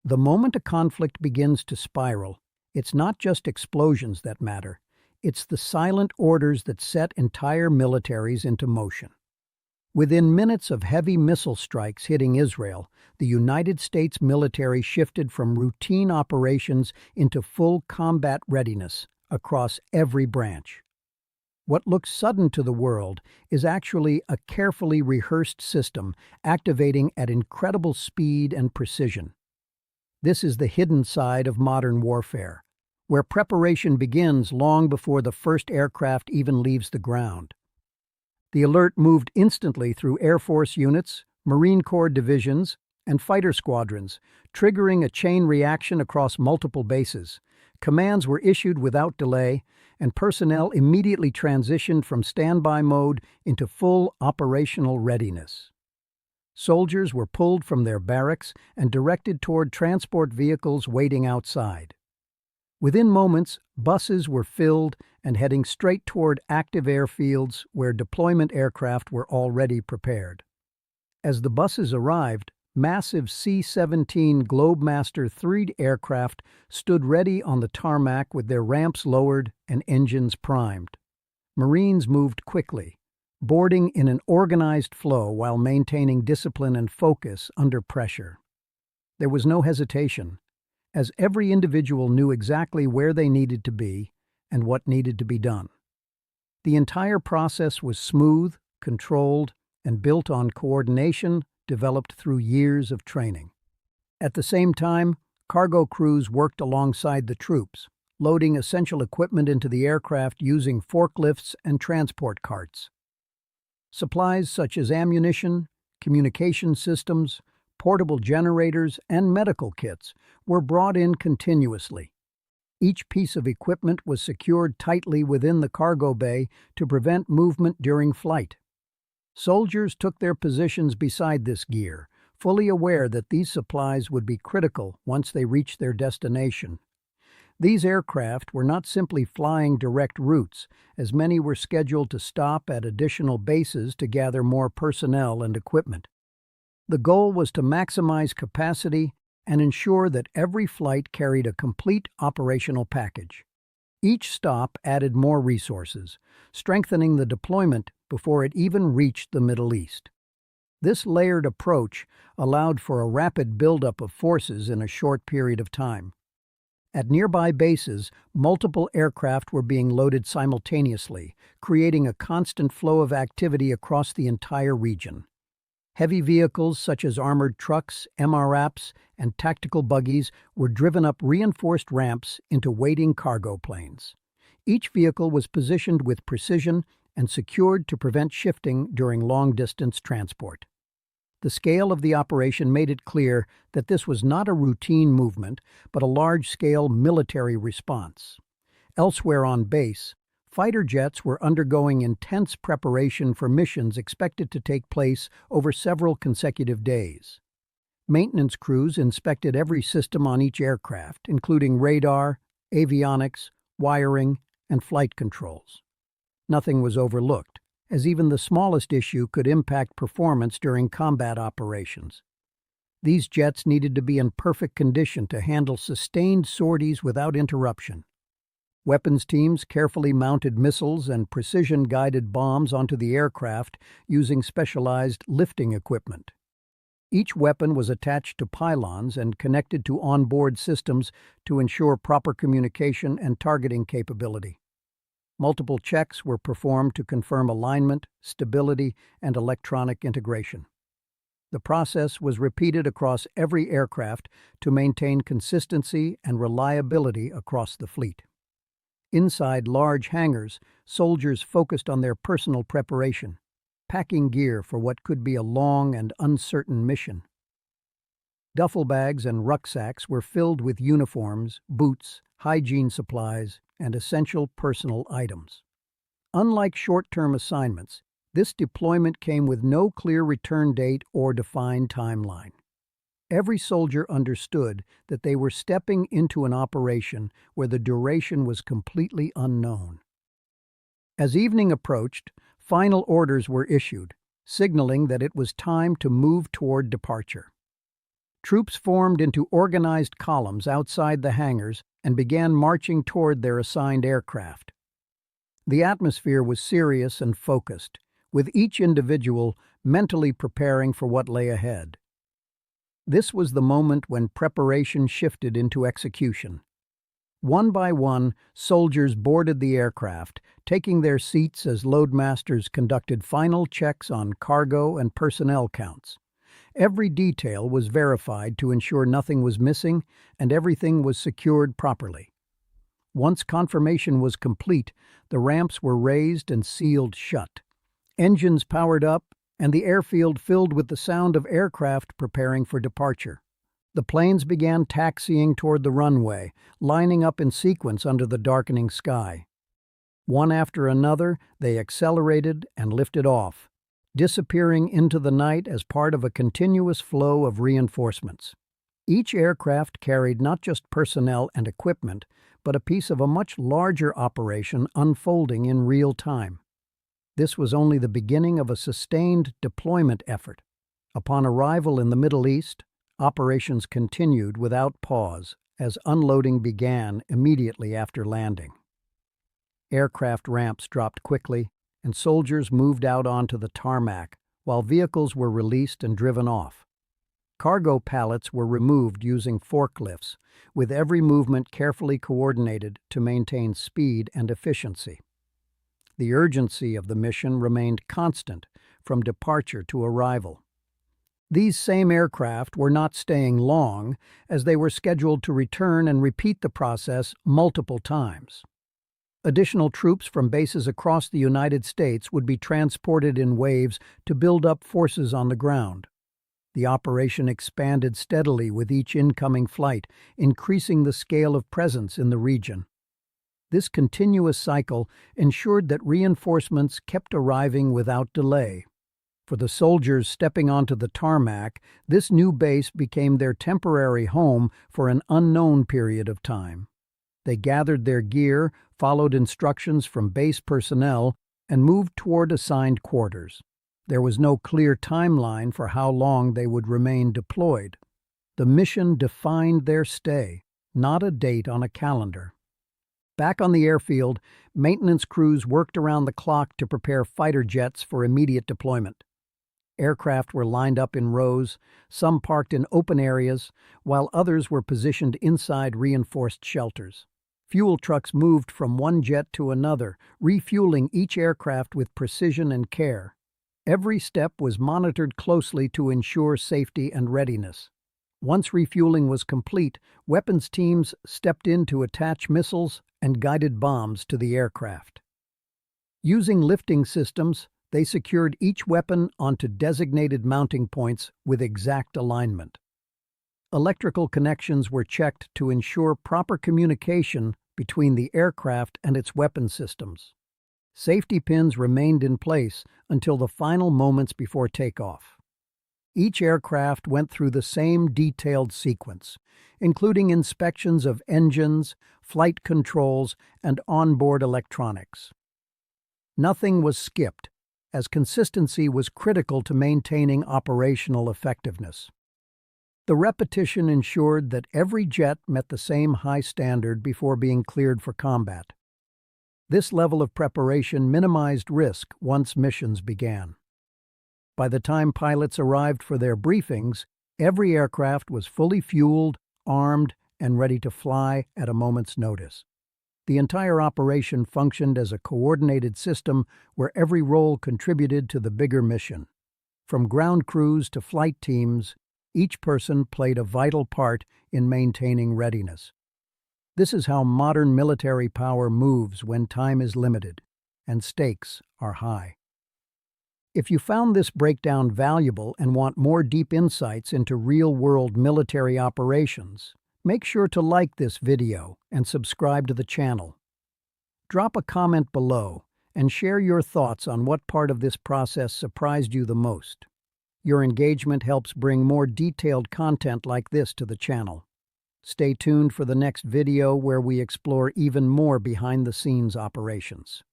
The moment a conflict begins to spiral, it's not just explosions that matter. It's the silent orders that set entire militaries into motion. Within minutes of heavy missile strikes hitting Israel, the United States military shifted from routine operations into full combat readiness across every branch. What looks sudden to the world is actually a carefully rehearsed system activating at incredible speed and precision. This is the hidden side of modern warfare, where preparation begins long before the first aircraft even leaves the ground. The alert moved instantly through Air Force units, Marine Corps divisions, and fighter squadrons, triggering a chain reaction across multiple bases. Commands were issued without delay, and personnel immediately transitioned from standby mode into full operational readiness. Soldiers were pulled from their barracks and directed toward transport vehicles waiting outside. Within moments, buses were filled and heading straight toward active airfields where deployment aircraft were already prepared. As the buses arrived, massive C-17 Globemaster III aircraft stood ready on the tarmac with their ramps lowered and engines primed. Marines moved quickly, boarding in an organized flow while maintaining discipline and focus under pressure. There was no hesitation, as every individual knew exactly where they needed to be and what needed to be done. The entire process was smooth, controlled, and built on coordination developed through years of training. At the same time, cargo crews worked alongside the troops, loading essential equipment into the aircraft using forklifts and transport carts. Supplies such as ammunition, communication systems, portable generators, and medical kits were brought in continuously. Each piece of equipment was secured tightly within the cargo bay to prevent movement during flight. Soldiers took their positions beside this gear, fully aware that these supplies would be critical once they reached their destination. These aircraft were not simply flying direct routes, as many were scheduled to stop at additional bases to gather more personnel and equipment. The goal was to maximize capacity and ensure that every flight carried a complete operational package. Each stop added more resources, strengthening the deployment before it even reached the Middle East. This layered approach allowed for a rapid buildup of forces in a short period of time. At nearby bases, multiple aircraft were being loaded simultaneously, creating a constant flow of activity across the entire region. Heavy vehicles such as armored trucks, MRAPs, and tactical buggies were driven up reinforced ramps into waiting cargo planes. Each vehicle was positioned with precision and secured to prevent shifting during long-distance transport. The scale of the operation made it clear that this was not a routine movement, but a large-scale military response. Elsewhere on base, fighter jets were undergoing intense preparation for missions expected to take place over several consecutive days. Maintenance crews inspected every system on each aircraft, including radar, avionics, wiring, and flight controls. Nothing was overlooked, as even the smallest issue could impact performance during combat operations. These jets needed to be in perfect condition to handle sustained sorties without interruption. Weapons teams carefully mounted missiles and precision-guided bombs onto the aircraft using specialized lifting equipment. Each weapon was attached to pylons and connected to onboard systems to ensure proper communication and targeting capability. Multiple checks were performed to confirm alignment, stability, and electronic integration. The process was repeated across every aircraft to maintain consistency and reliability across the fleet. Inside large hangars, soldiers focused on their personal preparation, packing gear for what could be a long and uncertain mission. Duffel bags and rucksacks were filled with uniforms, boots, hygiene supplies, and essential personal items. Unlike short-term assignments, this deployment came with no clear return date or defined timeline. Every soldier understood that they were stepping into an operation where the duration was completely unknown. As evening approached, final orders were issued, signaling that it was time to move toward departure. Troops formed into organized columns outside the hangars and began marching toward their assigned aircraft. The atmosphere was serious and focused, with each individual mentally preparing for what lay ahead. This was the moment when preparation shifted into execution. One by one, soldiers boarded the aircraft, taking their seats as loadmasters conducted final checks on cargo and personnel counts. Every detail was verified to ensure nothing was missing and everything was secured properly. Once confirmation was complete, the ramps were raised and sealed shut. Engines powered up, and the airfield filled with the sound of aircraft preparing for departure. The planes began taxiing toward the runway, lining up in sequence under the darkening sky. One after another, they accelerated and lifted off, disappearing into the night as part of a continuous flow of reinforcements. Each aircraft carried not just personnel and equipment, but a piece of a much larger operation unfolding in real time. This was only the beginning of a sustained deployment effort. Upon arrival in the Middle East, operations continued without pause as unloading began immediately after landing. Aircraft ramps dropped quickly, and soldiers moved out onto the tarmac while vehicles were released and driven off. Cargo pallets were removed using forklifts, with every movement carefully coordinated to maintain speed and efficiency. The urgency of the mission remained constant from departure to arrival. These same aircraft were not staying long, as they were scheduled to return and repeat the process multiple times. Additional troops from bases across the United States would be transported in waves to build up forces on the ground. The operation expanded steadily with each incoming flight, increasing the scale of presence in the region. This continuous cycle ensured that reinforcements kept arriving without delay. For the soldiers stepping onto the tarmac, this new base became their temporary home for an unknown period of time. They gathered their gear, followed instructions from base personnel, and moved toward assigned quarters. There was no clear timeline for how long they would remain deployed. The mission defined their stay, not a date on a calendar. Back on the airfield, maintenance crews worked around the clock to prepare fighter jets for immediate deployment. Aircraft were lined up in rows, some parked in open areas, while others were positioned inside reinforced shelters. Fuel trucks moved from one jet to another, refueling each aircraft with precision and care. Every step was monitored closely to ensure safety and readiness. Once refueling was complete, weapons teams stepped in to attach missiles and guided bombs to the aircraft. Using lifting systems, they secured each weapon onto designated mounting points with exact alignment. Electrical connections were checked to ensure proper communication between the aircraft and its weapon systems. Safety pins remained in place until the final moments before takeoff. Each aircraft went through the same detailed sequence, including inspections of engines, flight controls, and onboard electronics. Nothing was skipped, as consistency was critical to maintaining operational effectiveness. The repetition ensured that every jet met the same high standard before being cleared for combat. This level of preparation minimized risk once missions began. By the time pilots arrived for their briefings, every aircraft was fully fueled, armed, and ready to fly at a moment's notice. The entire operation functioned as a coordinated system where every role contributed to the bigger mission. From ground crews to flight teams, each person played a vital part in maintaining readiness. This is how modern military power moves when time is limited and stakes are high. If you found this breakdown valuable and want more deep insights into real-world military operations, make sure to like this video and subscribe to the channel. Drop a comment below and share your thoughts on what part of this process surprised you the most. Your engagement helps bring more detailed content like this to the channel. Stay tuned for the next video where we explore even more behind-the-scenes operations.